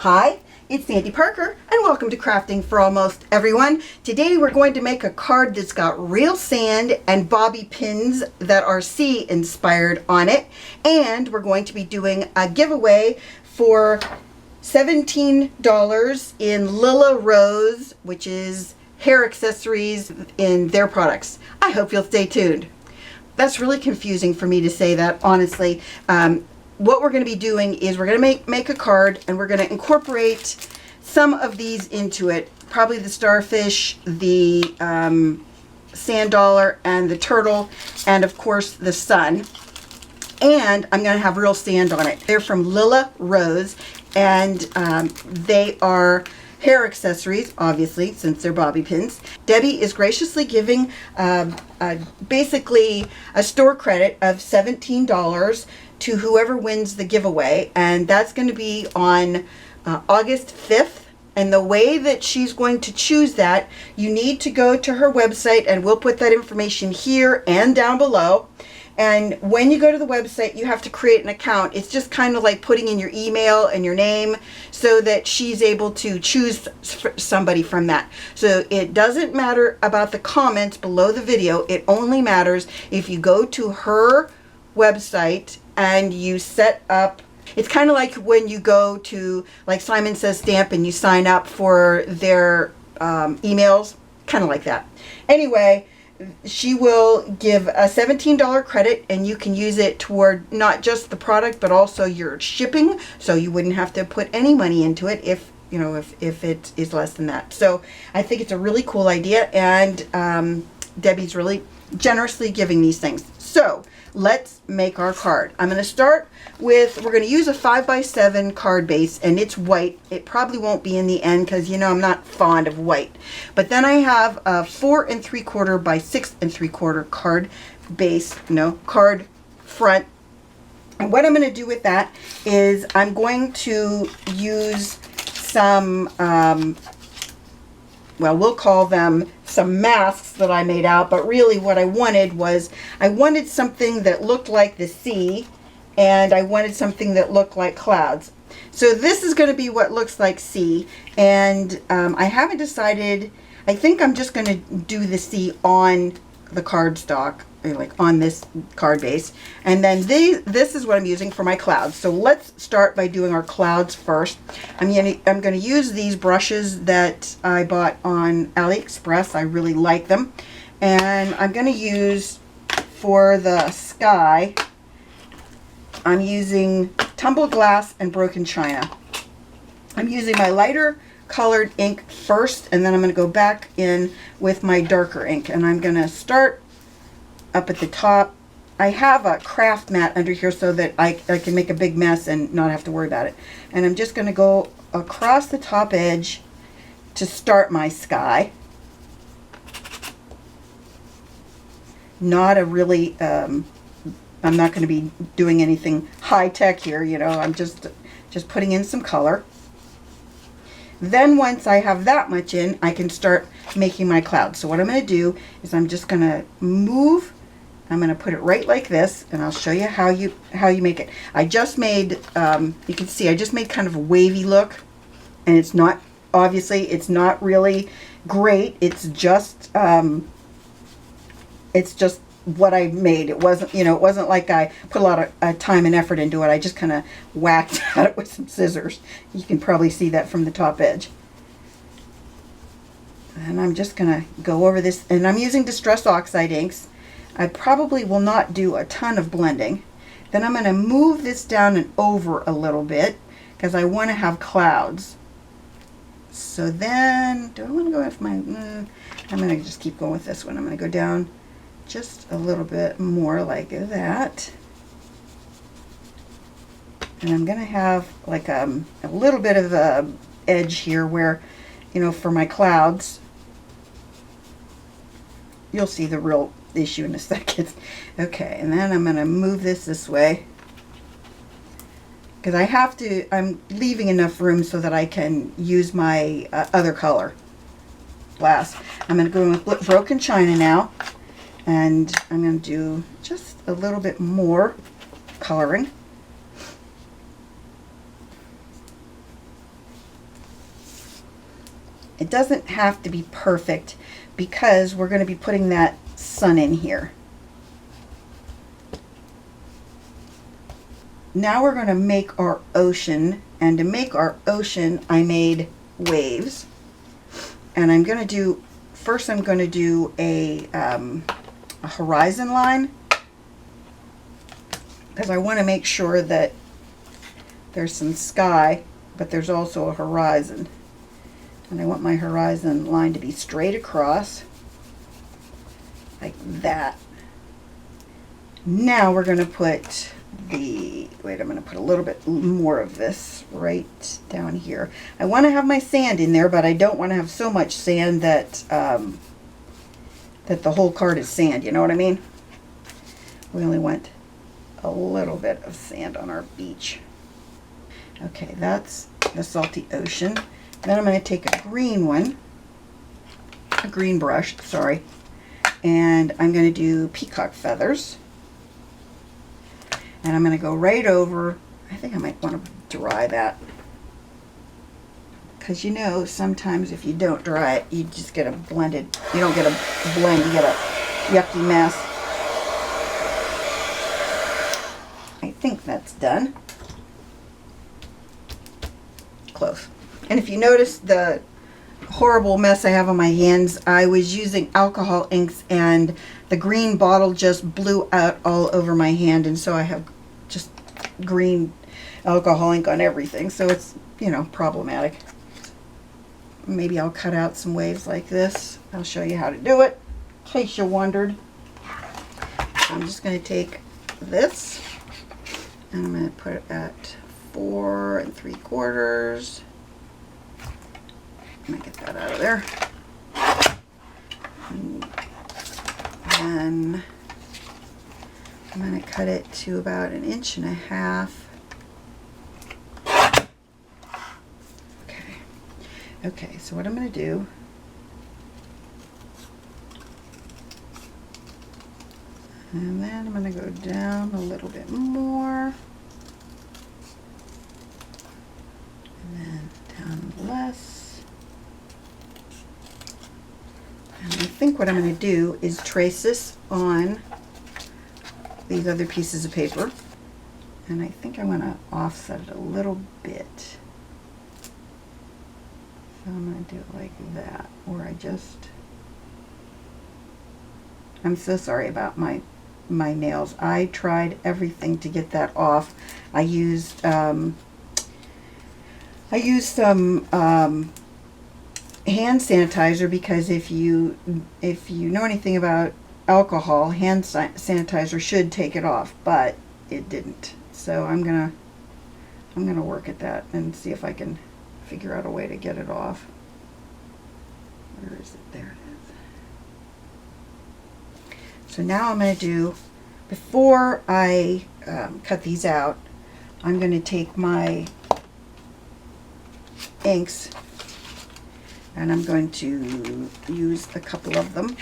Hi, it's Sandy Parker and welcome to Crafting for Almost Everyone. Today we're going to make a card that's got real sand and bobby pins that are sea inspired on it, and we're going to be doing a giveaway for $17 in LillaRose, which is hair accessories in their products. I hope you'll stay tuned. That's really confusing for me to say that, honestly. What we're going to be doing is we're going to make a card, and we're going to incorporate some of these into it. Probably the starfish, the sand dollar, and the turtle, and of course the sun. And I'm going to have real sand on it. They're from LillaRose, and they are hair accessories, obviously, since they're bobby pins. Debbie is graciously giving basically a store credit of $17 to whoever wins the giveaway, and that's going to be on August 5th. And the way that she's going to choose that, you need to go to her website, and we'll put that information here and down below. And when you go to the website, you have to create an account. It's just kind of like putting in your email and your name so that she's able to choose somebody from that. So it doesn't matter about the comments below the video. It only matters if you go to her website and you set up. It's kind of like when you go to, like Simon Says Stamp, and you sign up for their emails, kind of like that. Anyway, she will give a $17 credit, and you can use it toward not just the product but also your shipping, so you wouldn't have to put any money into it if it is less than that. So I think it's a really cool idea, and Debbie's really generously giving these things. So let's make our card. I'm going to start with, we're going to use a 5x7 card base, and it's white. It probably won't be in the end because, I'm not fond of white. But then I have a 4 3/4 by 6 3/4 card base, card front. And what I'm going to do with that is I'm going to use some, we'll call them some masks that I made out, but really what I wanted was, I wanted something that looked like the sea, and I wanted something that looked like clouds. So this is going to be what looks like sea, and I haven't decided. I think I'm just going to do the sea on the cardstock, like on this card base, and then this is what I'm using for my clouds. So let's start by doing our clouds first. I'm going to use these brushes that I bought on AliExpress. I really like them, and I'm going to use, for the sky, I'm using Tumbled Glass and Broken China. I'm using my lighter colored ink first, and then I'm going to go back in with my darker ink, and I'm going to start up at the top. I have a craft mat under here so that I can make a big mess and not have to worry about it. And I'm just going to go across the top edge to start my sky. Not a really, I'm not going to be doing anything high tech here, I'm just putting in some color. Then once I have that much in, I can start making my clouds. So what I'm going to do is I'm just going to move. I'm going to put it right like this, and I'll show you how you make it. I just made, you can see, I just made kind of a wavy look, and it's not, obviously, it's not really great. It's just what I made. It wasn't, it wasn't like I put a lot of time and effort into it. I just kind of whacked at it with some scissors. You can probably see that from the top edge. And I'm just going to go over this, and I'm using Distress Oxide inks. I probably will not do a ton of blending. Then I'm going to move this down and over a little bit because I want to have clouds. So then, do I want to go with my, I'm going to just keep going with this one. I'm going to go down just a little bit more like that. And I'm going to have like a little bit of a edge here where, for my clouds, you'll see the real issue in a second. Okay, and then I'm going to move this way because I have to, I'm leaving enough room so that I can use my other color glass. I'm going to go in with Broken China now, and I'm going to do just a little bit more coloring. It doesn't have to be perfect because we're going to be putting that sun in here. Now we're going to make our ocean, and to make our ocean I made waves. And I'm going to do, first I'm going to do a horizon line, because I want to make sure that there's some sky, but there's also a horizon. And I want my horizon line to be straight across, like that. Now we're going to put the, wait, I'm going to put a little bit more of this right down here. I want to have my sand in there, but I don't want to have so much sand that that the whole card is sand, you know what I mean? We only want a little bit of sand on our beach. Okay, that's the salty ocean. Then I'm going to take a green one, a green brush, sorry, and I'm going to do peacock feathers. And I'm going to go right over, I think I might want to dry that. Because you know, sometimes if you don't dry it, you just get a blended, you don't get a blend, you get a yucky mess. I think that's done. Close. And if you notice the horrible mess I have on my hands, I was using alcohol inks and the green bottle just blew out all over my hand, and so I have just green alcohol ink on everything, so it's, you know, problematic. Maybe I'll cut out some waves like this. I'll show you how to do it, in case you wondered. So I'm just going to take this and I'm going to put it at 4 3/4. I'm going to get that out of there. And then I'm going to cut it to about 1.5 inches. Okay, so what I'm going to do, and then I'm going to go down a little bit more, and then down less. And I think what I'm going to do is trace this on these other pieces of paper, and I think I'm going to offset it a little bit. So I'm going to do it like that, or I'm so sorry about my nails. I tried everything to get that off. I used some hand sanitizer, because if you know anything about alcohol, hand sanitizer should take it off, but it didn't. So I'm gonna work at that and see if I can figure out a way to get it off. Where is it? There it is. So now I'm going to do, before I cut these out, I'm going to take my inks and I'm going to use a couple of them.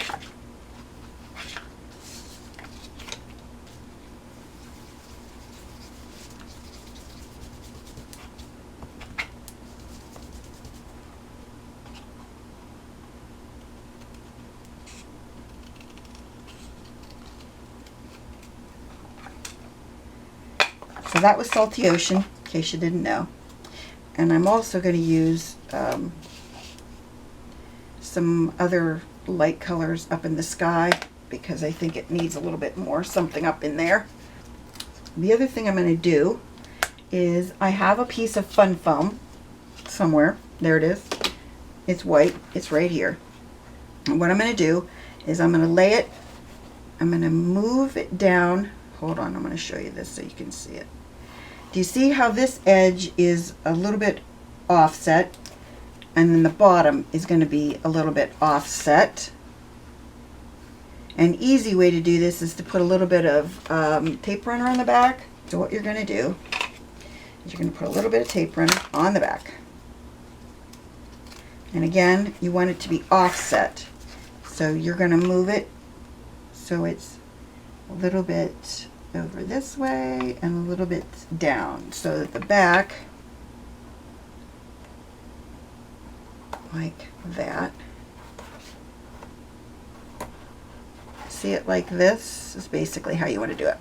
So that was Salty Ocean, in case you didn't know. And I'm also going to use some other light colors up in the sky, because I think it needs a little bit more something up in there. The other thing I'm going to do is, I have a piece of fun foam somewhere. There it is. It's white. It's right here. And what I'm going to do is I'm going to lay it, I'm going to move it down. Hold on, I'm going to show you this so you can see it. Do you see how this edge is a little bit offset, and then the bottom is going to be a little bit offset? An easy way to do this is to put a little bit of tape runner on the back. So what you're going to do is you're going to put a little bit of tape runner on the back. And again, you want it to be offset. So you're going to move it so it's a little bit over this way and a little bit down, so that the back like that. See it like this is basically how you want to do it.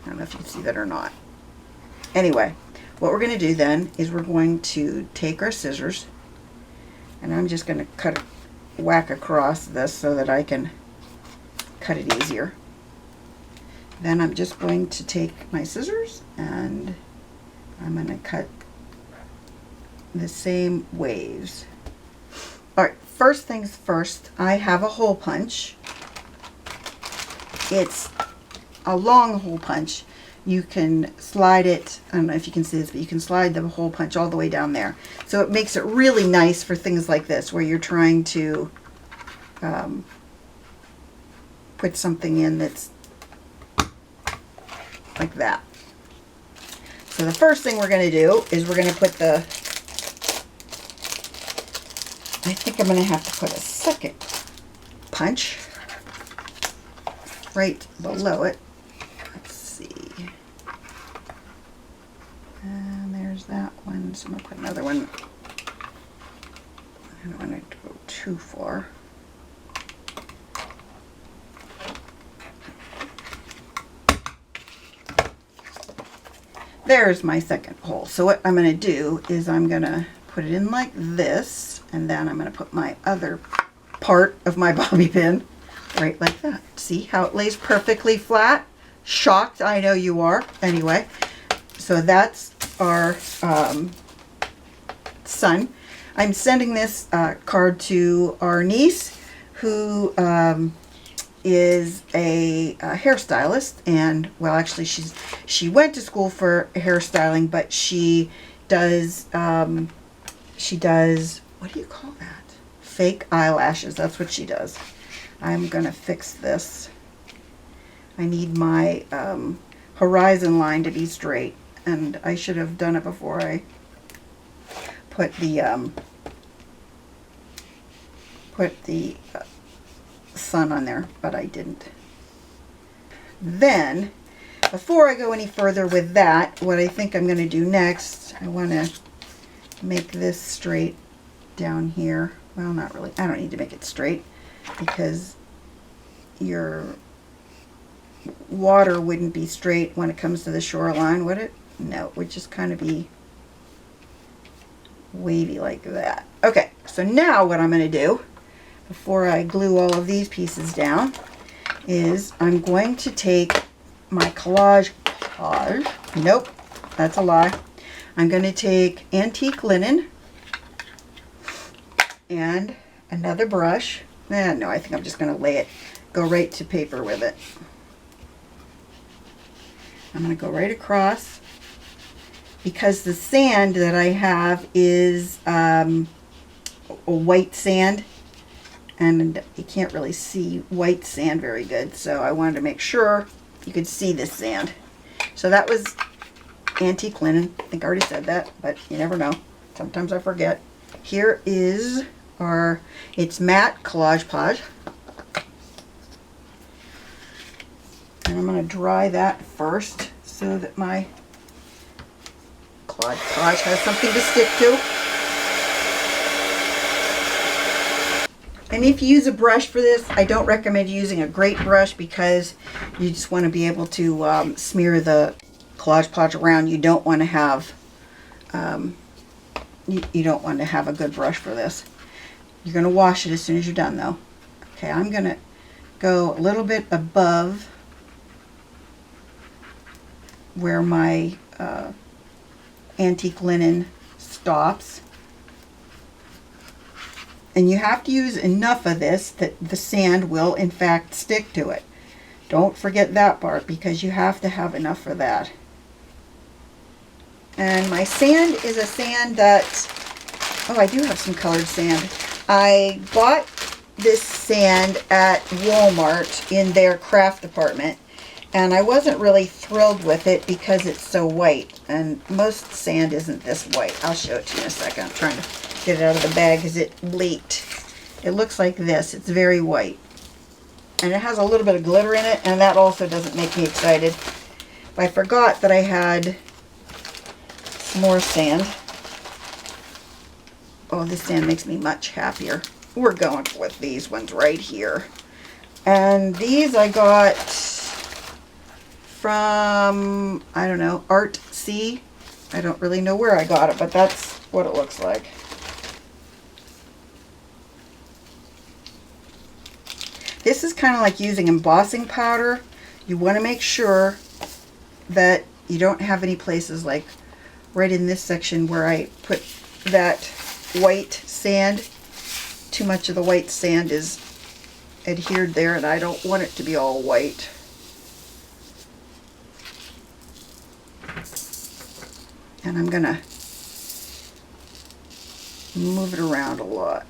I don't know if you can see that or not. Anyway, what we're going to do then is we're going to take our scissors, and I'm just going to whack across this so that I can cut it easier. Then I'm just going to take my scissors and I'm going to cut the same waves. Alright, first things first, I have a hole punch. It's a long hole punch. You can slide it, I don't know if you can see this, but you can slide the hole punch all the way down there. So it makes it really nice for things like this where you're trying to put something in that's like that. So the first thing we're going to do is we're going to put the, I think I'm going to have to put a second punch right below it. Let's see. And there's that one. So I'm going to put another one. I don't want it to go too far. There's my second hole. So what I'm going to do is I'm going to put it in like this, and then I'm going to put my other part of my bobby pin right like that. See how it lays perfectly flat? Shocked, I know you are. Anyway, so that's our son. I'm sending this card to our niece, who is a hairstylist, and well, actually she went to school for hairstyling, but she does what do you call that? Fake eyelashes. That's what she does. I'm gonna fix this. I need my horizon line to be straight, and I should have done it before I put the sun on there, but I didn't. Then, before I go any further with that, what I think I'm going to do next, I want to make this straight down here. Well, not really. I don't need to make it straight because your water wouldn't be straight when it comes to the shoreline, would it? No, it would just kind of be wavy like that. Okay, so now what I'm going to do before I glue all of these pieces down is I'm going to take my Collage Pauge. Nope, that's a lie. I'm going to take Antique Linen and another brush. No, I think I'm just going to go right to paper with it. I'm going to go right across because the sand that I have is a white sand, and you can't really see white sand very good, so I wanted to make sure you could see this sand. So that was Antique Linen. I think I already said that, but you never know. Sometimes I forget. Here is it's matte Collage Pauge. And I'm going to dry that first so that my Collage Pauge has something to stick to. And if you use a brush for this, I don't recommend using a great brush because you just want to be able to smear the Collage Pauge around. You don't want to have you don't want to have a good brush for this. You're going to wash it as soon as you're done, though. Okay, I'm going to go a little bit above where my Antique Linen stops. And you have to use enough of this that the sand will in fact stick to it. Don't forget that part because you have to have enough for that. And my sand is a sand that, oh, I do have some colored sand. I bought this sand at Walmart in their craft department, and I wasn't really thrilled with it because it's so white, and most sand isn't this white. I'll show it to you in a second. I'm trying to get it out of the bag because it leaked. It looks like this. It's very white. And it has a little bit of glitter in it, and that also doesn't make me excited. But I forgot that I had some more sand. Oh, this sand makes me much happier. We're going with these ones right here. And these I got from, I don't know, Art C. I don't really know where I got it, but that's what it looks like. This is kind of like using embossing powder. You want to make sure that you don't have any places like right in this section where I put that white sand. Too much of the white sand is adhered there, and I don't want it to be all white. And I'm gonna move it around a lot.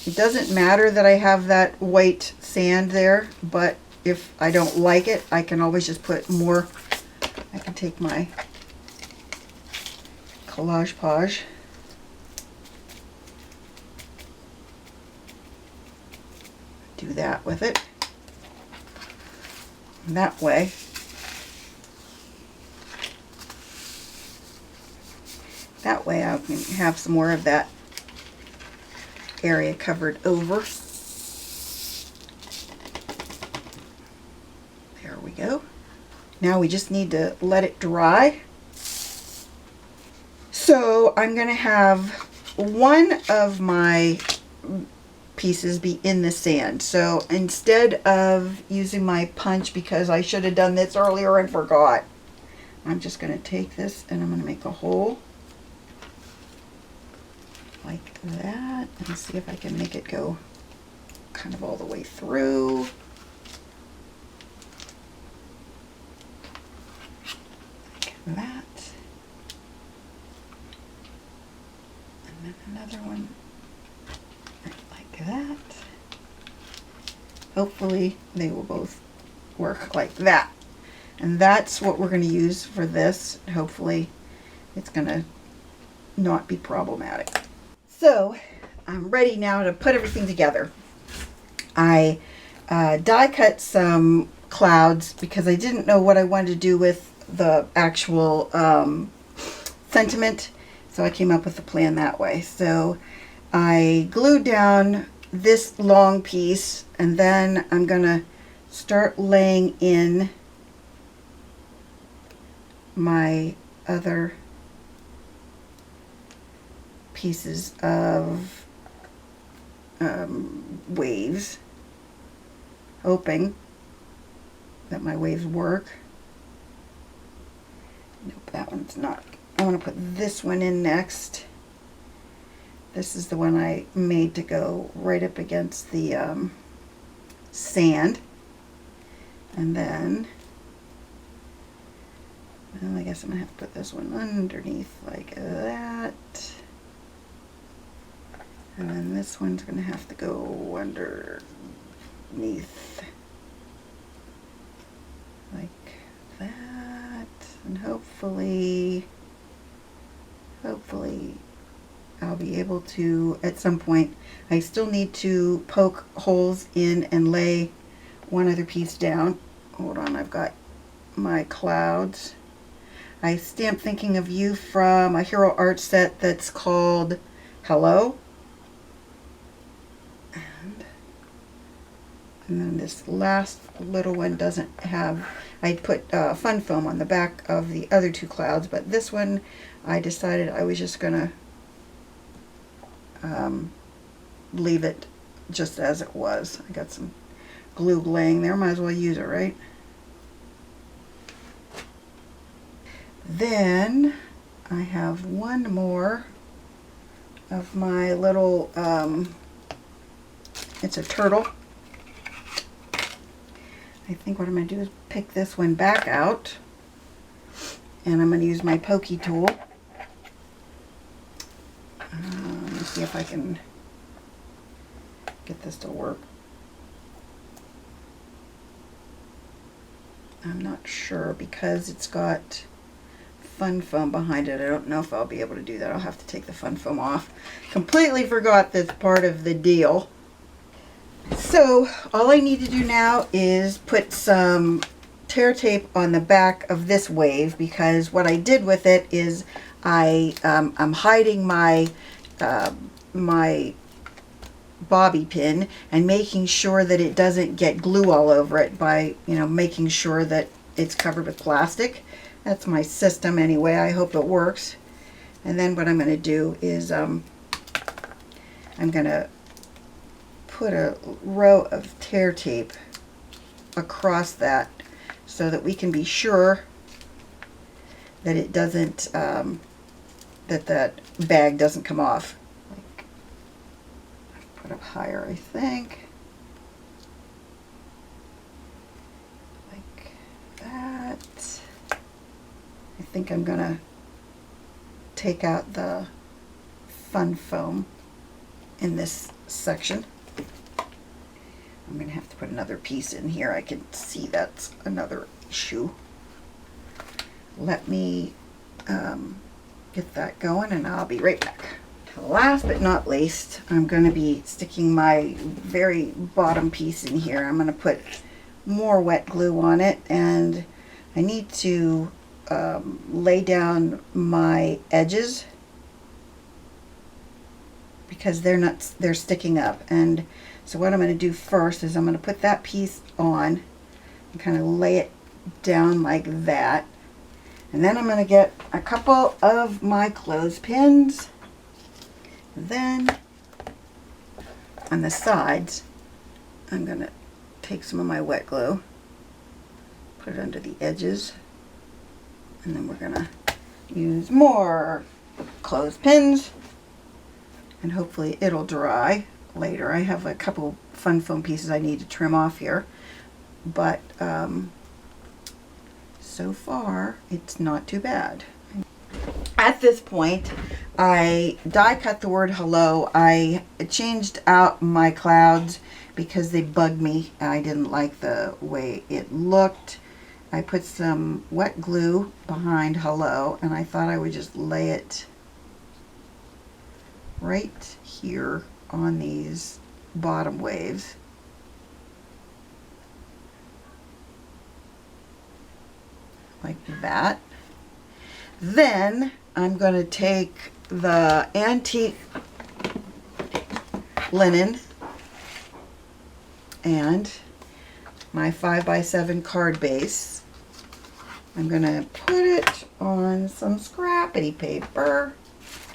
It doesn't matter that I have that white sand there, but if I don't like it, I can always just put more. I can take my Collage Pauge. Do that with it. And that way, I can have some more of that area covered over. There we go. Now we just need to let it dry. So I'm going to have one of my pieces be in the sand. So instead of using my punch, because I should have done this earlier and forgot, I'm just going to take this and I'm going to make a hole like that and see if I can make it go kind of all the way through. Like that. And then another one like that. Hopefully they will both work like that. And that's what we're going to use for this. Hopefully it's going to not be problematic. So I'm ready now to put everything together. I die cut some clouds because I didn't know what I wanted to do with the actual sentiment. So I came up with a plan that way. So I glued down this long piece, and then I'm going to start laying in my other pieces of waves, hoping that my waves work. Nope, that one's not. I want to put this one in next. This is the one I made to go right up against the sand. And then, well, I guess I'm going to have to put this one underneath like that. And then this one's going to have to go underneath like that. And hopefully I'll be able to, at some point, I still need to poke holes in and lay one other piece down. Hold on, I've got my clouds. I stamped Thinking of You from a Hero Art set that's called Hello. And then this last little one doesn't have, I put fun foam on the back of the other two clouds, but this one I decided I was just going to leave it just as it was. I got some glue laying there, might as well use it, right? Then I have one more of my little, it's a turtle. I think what I'm going to do is pick this one back out, and I'm going to use my pokey tool. Let me see if I can get this to work. I'm not sure because it's got fun foam behind it. I don't know if I'll be able to do that. I'll have to take the fun foam off. Completely forgot this part of the deal. So all I need to do now is put some tear tape on the back of this wave, because what I did with it is I'm hiding my my bobby pin and making sure that it doesn't get glue all over it by, making sure that it's covered with plastic. That's my system anyway. I hope it works. And then what I'm going to do is I'm going to put a row of tear tape across that so that we can be sure that it doesn't, that bag doesn't come off. Put up higher, I think. Like that. I think I'm gonna take out the fun foam in this section. I'm gonna have to put another piece in here. I can see that's another issue. Let me get that going and I'll be right back. Last but not least, I'm going to be sticking my very bottom piece in here. I'm going to put more wet glue on it, and I need to lay down my edges because they're sticking up. And so what I'm going to do first is I'm going to put that piece on and kind of lay it down like that. And then I'm going to get a couple of my clothespins. Then on the sides, I'm going to take some of my wet glue, put it under the edges, and then we're going to use more clothespins, and hopefully it'll dry later. I have a couple fun foam pieces I need to trim off here, but so far it's not too bad. At this point, I die cut the word hello. I changed out my clouds because they bugged me. I didn't like the way it looked. I put some wet glue behind hello, and I thought I would just lay it right here on these bottom waves. Like that. Then I'm going to take the Antique Linen and my 5x7 card base. I'm going to put it on some scrappy paper.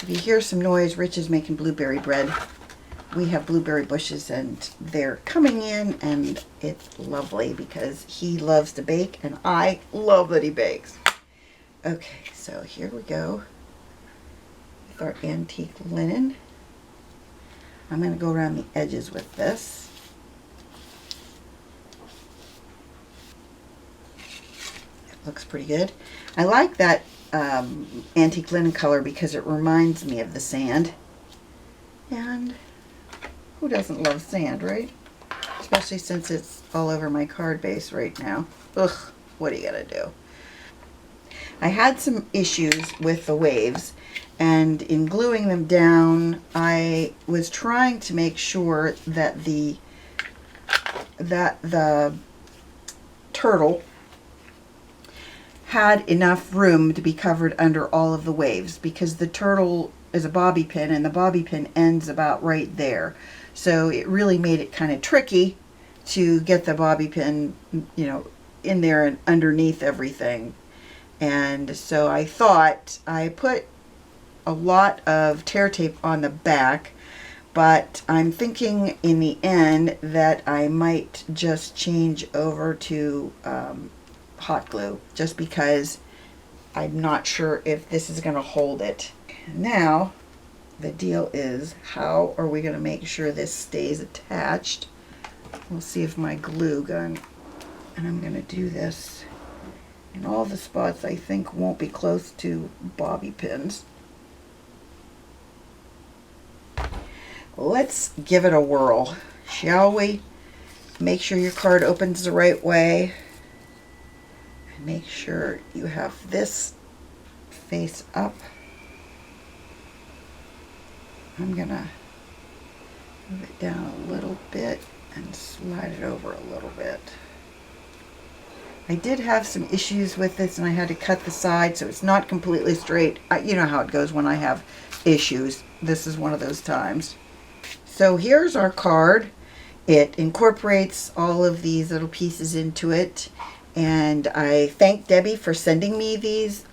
If you hear some noise, Rich is making blueberry bread. We have blueberry bushes and they're coming in, and it's lovely because he loves to bake and I love that he bakes. Okay, so here we go with our antique linen. I'm going to go around the edges with this. It looks pretty good. I like that antique linen color because it reminds me of the sand. And who doesn't love sand, right? Especially since it's all over my card base right now. Ugh, what are you going to do? I had some issues with the waves, and in gluing them down, I was trying to make sure that the turtle had enough room to be covered under all of the waves, because the turtle is a bobby pin and the bobby pin ends about right there. So it really made it kind of tricky to get the bobby pin, in there and underneath everything. And so I thought I put a lot of tear tape on the back, but I'm thinking in the end that I might just change over to hot glue, just because I'm not sure if this is going to hold it. Now the deal is, how are we going to make sure this stays attached? We'll see if my glue gun, and I'm going to do this in all the spots I think won't be close to bobby pins. Let's give it a whirl, shall we? Make sure your card opens the right way. And make sure you have this face up. I'm gonna move it down a little bit and slide it over a little bit. I did have some issues with this and I had to cut the side so it's not completely straight. You know how it goes when I have issues. This is one of those times. So here's our card. It incorporates all of these little pieces into it. And I thank Debbie for sending me these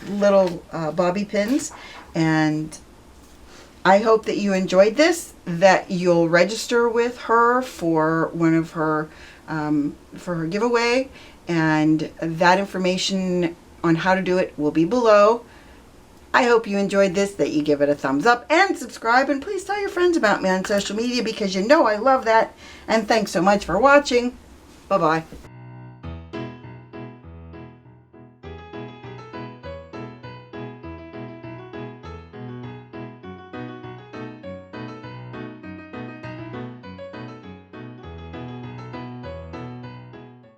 little bobby pins. And I hope that you enjoyed this, that you'll register with her for one of her, for her giveaway. And that information on how to do it will be below. I hope you enjoyed this, that you give it a thumbs up and subscribe, and please tell your friends about me on social media because you know I love that. And thanks so much for watching. Bye-bye.